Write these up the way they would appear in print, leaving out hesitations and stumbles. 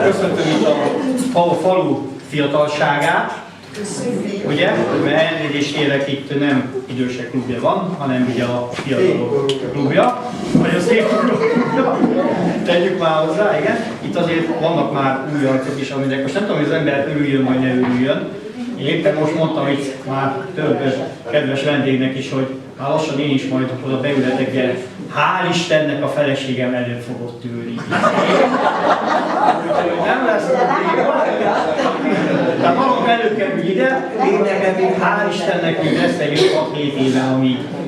Köszöntöm itt a falu fiatalságát, ugye? Mert elnézést kérek, itt nem idősek klubja van, hanem ugye a fiatalok klubja, vagy a szép klubja. Tegyük már hozzá, igen. Itt azért vannak már új arcok is, aminek most nem tudom, hogy az ember örüljön, vagy ne örüljön. Én éppen most mondtam itt már több kedves vendégnek is, hogy már lassan én is majd oda beületek, de hál' Istennek a feleségem előtt fogok ülni. Nem lesz. Tehát valami előkerül ide, én nekem még hál' Istennek még lesz egy 6-7 éve,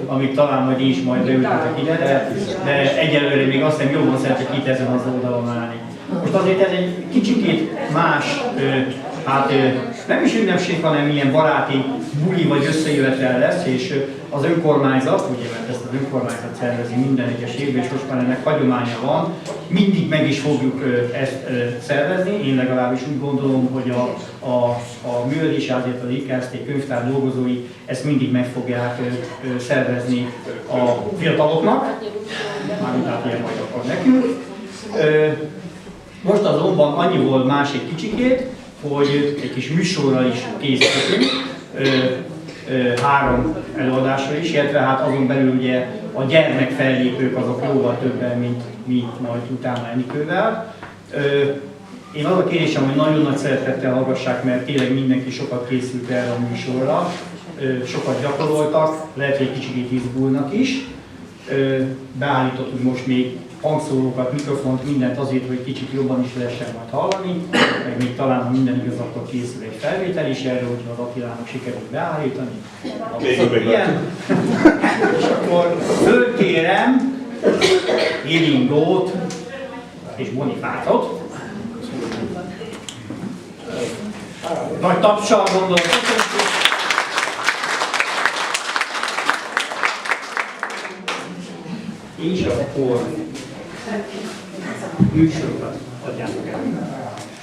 amíg talán majd én is majd beültetek ide, de egyelőre még azt hiszem jobban szeretek itt ezen az oldalon állni. Most azért ez egy kicsikét más, hát nem is ünnepség, hanem ilyen baráti buli vagy összejövetel lesz, és az önkormányzat, ugye, mert ezt az önkormányzat szervezi minden egyes évben, és most már ennek hagyománya van, mindig meg is fogjuk ezt szervezni. Én legalábbis úgy gondolom, hogy a művelés, azért az IKSZT könyvtár dolgozói ezt mindig meg fogják szervezni a fiataloknak, mármint át ilyen majd akkor nekünk. Most azonban annyi volt másik kicsikét, hogy egy kis műsorral is készítünk, 3 előadásra is, illetve hát azon belül ugye a gyermekfellépők azok jóval többen, mint majd utána Enikővel. Én az a kérésem, hogy nagyon nagy szeretettel hallgassák, mert tényleg mindenki sokat készült erre a műsorra, sokat gyakoroltak, lehet, hogy kicsit izgulnak is. Beállítottunk most még hangszórókat, mikrofont, mindent azért, hogy kicsit jobban is lehessen majd hallani, meg még talán, ha minden igaz, akkor készül egy felvétel is erről, hogyha az Attilának sikerül beállítani. Ilyen. És akkor fölkérem Illingót és Bonifátot. Nagy tapssal gondolom. És akkor műsorokat adjátok el.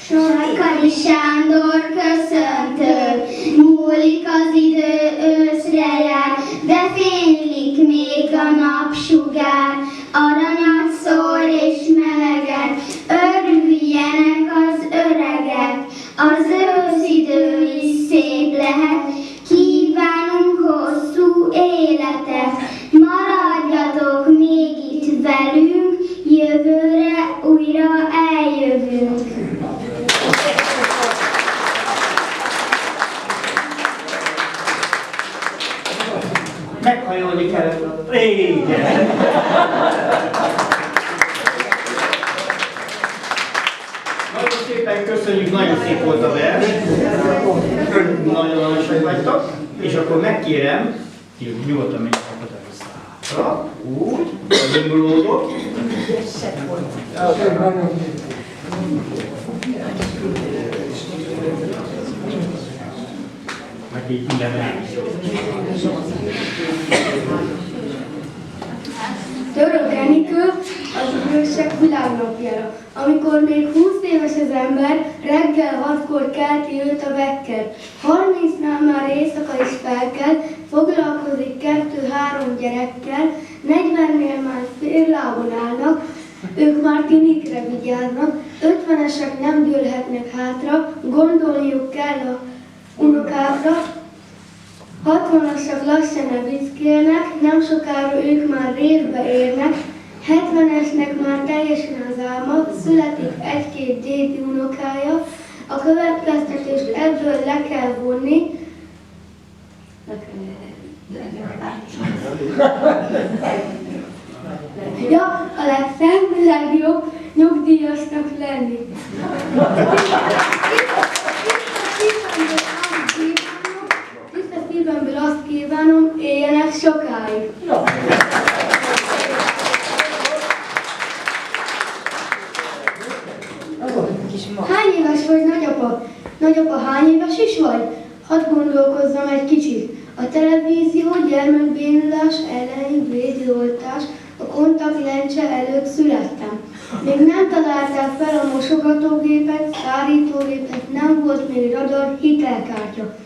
Sorkani Sándor köszöntő, múlik az idő, őszre jár, de fénylik még a napsugár, aranyat szól és meleget, örüljenek az öregek, az őszidő is szép lehet, kívánunk hosszú életet, maradjatok még itt velünk, jövőre újra eljövünk. Meghajolni kellett. Igen. Nagyon szépen köszönjük, nagyon szép volt a vers. Nagyon aranyosak vagytok. És akkor megkérem, hogy nyugodtan menjünk előszárra. Úgy, az ömbolódok. Meg így minden Török Enikő az idősek világnapjára. Amikor még 20 éves az ember, reggel 6-kor kelti őt a vekker. 30-nál már éjszaka is felkel, foglalkozik 2-3 gyerekkel, 40-nél már féllábon állnak, ők már tinikre vigyáznak, 50-esek nem dőlhetnek hátra, gondolniuk kell a unokákra, 60-asak lassan evickélnek, nem sokára ők már révbe érnek, 70-esnek már teljesen az álma, születik 1-2 dédi unokája, a következtetést ebből le kell vonni, ja, a legszebb, legjobb nyugdíjasnak lenni. Tiszta szívemből azt kívánom, éljenek sokáig. Hány éves vagy, nagyapa? Nagyapa, hány éves is vagy? Hadd gondolkozzam egy kicsit. A televízió, gyermekbénulás elleni védőoltás, a kontaktlencse előtt születtem. Még nem találták fel a mosogatógépet, szárítógépet, nem volt még radar, hitelkártya.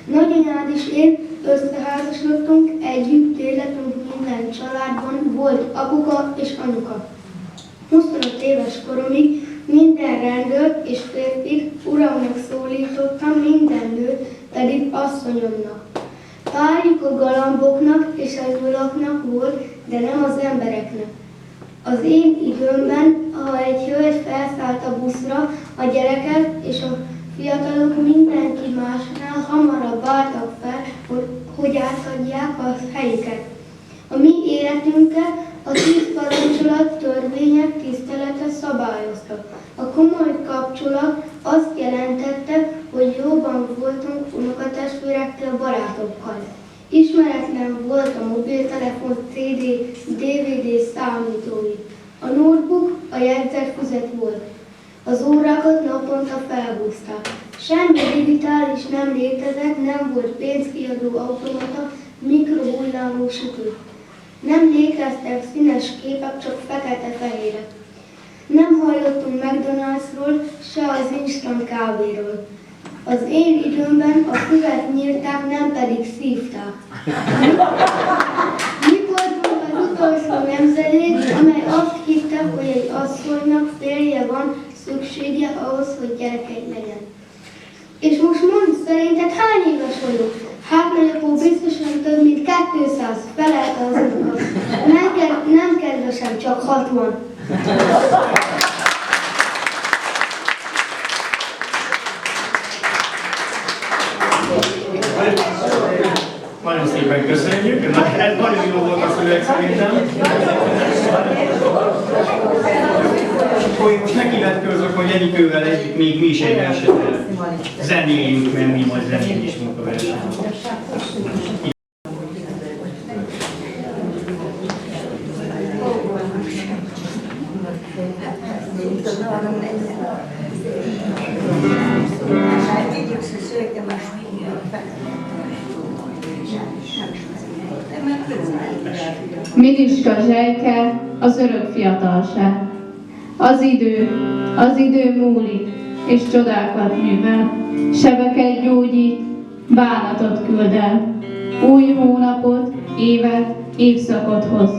Nagyanyád és én összeházasodtunk, együtt életünk minden családban volt apuka és anyuka. 25 éves koromig minden rendőrt és férfit uramnak szólítottam, minden nőt pedig asszonyomnak. Párjuk a galamboknak és a nyulaknak volt, de nem az embereknek. Az én időmben, ha egy hölgy felszállt a buszra, a gyerekek és a fiatalok mindenki másnál hamarabb álltak fel, hogy átadják a helyüket. A mi életünket a 10 parancsolat törvények tisztelete szabályozta. A komoly kapcsolat azt jelentette, hogy jóban voltunk unokatestvérekkel, barátokkal. Ismeretlen volt a mobiltelefon, CD, DVD számítói. A notebook a jegyzetfüzet volt. Az órákat naponta felhúzták. Semmi digitális nem létezett, nem volt pénzkiadó automata, mikrohullámú sütő. Nem léteztek színes képek, csak fekete-fehérek. Nem hallottunk McDonald'sról, se az instant kávéról. Az én időmben a füvet nyírták, nem pedig szívták. Mi voltunk az utolsó nemzedék, amely azt hitte, hogy egy asszonynak férje van szüksége ahhoz, hogy gyerekei legyen. És most mondd, szerinted hány éves vagyok? Hát nagyapó biztosan több mint 200, felelte az unoka. Nem kedvesem, csak 60. Nagyon szépen köszönjük, ez nagyon jó volt a szöveg szerintem. Akkor most nekivetkőzök, hogy Enikővel együtt még mi is egy verset zenéljünk, mert mi majd zenéljünk is munkaversenyt. Miliska zsejke, az örök fiatalság. Az idő múlik, és csodákat művel. Sebeket gyógyít, bánatot küld el. Új hónapot, évet, évszakot hoz.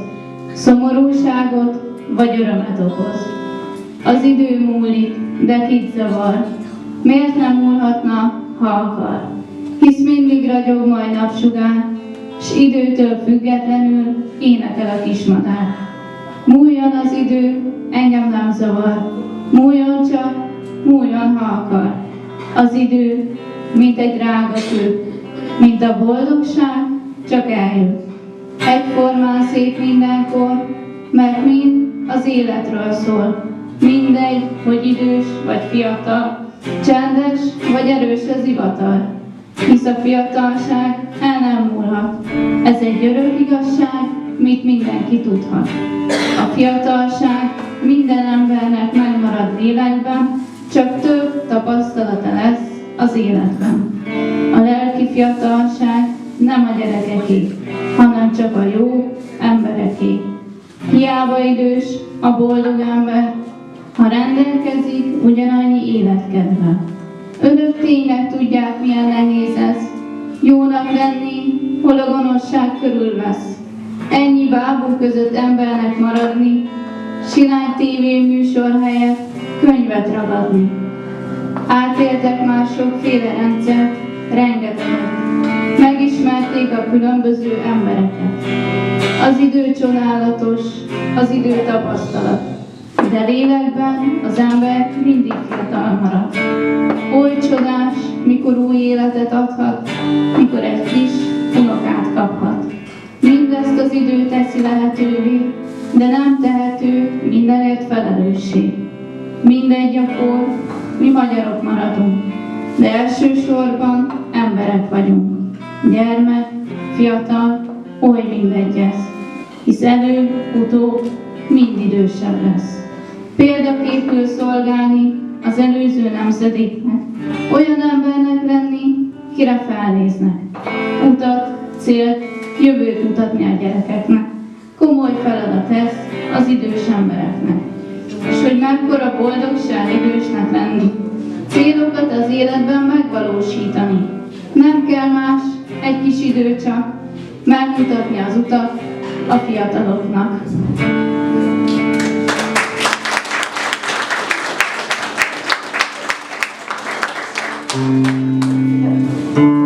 Szomorúságot vagy örömet okoz. Az idő múlik, de kit zavar? Miért nem múlhatna, ha akar? Hisz mindig ragyog majd napsugár, s időtől függetlenül énekel a kismadár. Múljon az idő, engem nem zavar, múljon csak, múljon, ha akar. Az idő, mint egy drága kő, mint a boldogság, csak eljön. Egyformán szép mindenkor, mert mind az életről szól. Mindegy, hogy idős vagy fiatal, csendes vagy erős az ivatar. Hisz a fiatalság el nem múlhat. Ez egy örök igazság, mit mindenki tudhat. A fiatalság minden embernek megmarad lélekben, csak több tapasztalata lesz az életben. A lelki fiatalság nem a gyerekeké, hanem csak a jó embereké. Hiába idős a boldog ember, ha rendelkezik ugyanannyi életkedvel. Önök tényleg tudják, milyen nehéz ez, jónak lenni, hol a gonoszság körülvesz. Ennyi bábú között embernek maradni, silány tévéműsor helyett könyvet ragadni. Átéltek már sokféle rendszert, rengeteget. Megismerték a különböző embereket. Az idő csodálatos, az idő tapasztalat. De lélekben az ember mindig fiatal marad. Oly csodás, mikor új életet adhat, mikor egy kis unokát kaphat. Mindezt az idő teszi lehetővé, de nem tehető mindenért felelősség. Mindegy akkor, mi magyarok maradunk, de elsősorban emberek vagyunk. Gyermek, fiatal, oly mindegy ez, hisz előbb-utóbb mind idősebb lesz. Példaképül szolgálni az előző nemzedéknek, olyan embernek lenni, kire felnéznek. Utat, célt, jövőt mutatni a gyerekeknek. Komoly feladat ez az idős embereknek. És hogy mekkora boldogság idősnek lenni, célokat az életben megvalósítani. Nem kell más, egy kis idő csak, megmutatni az utat a fiataloknak. Thank you.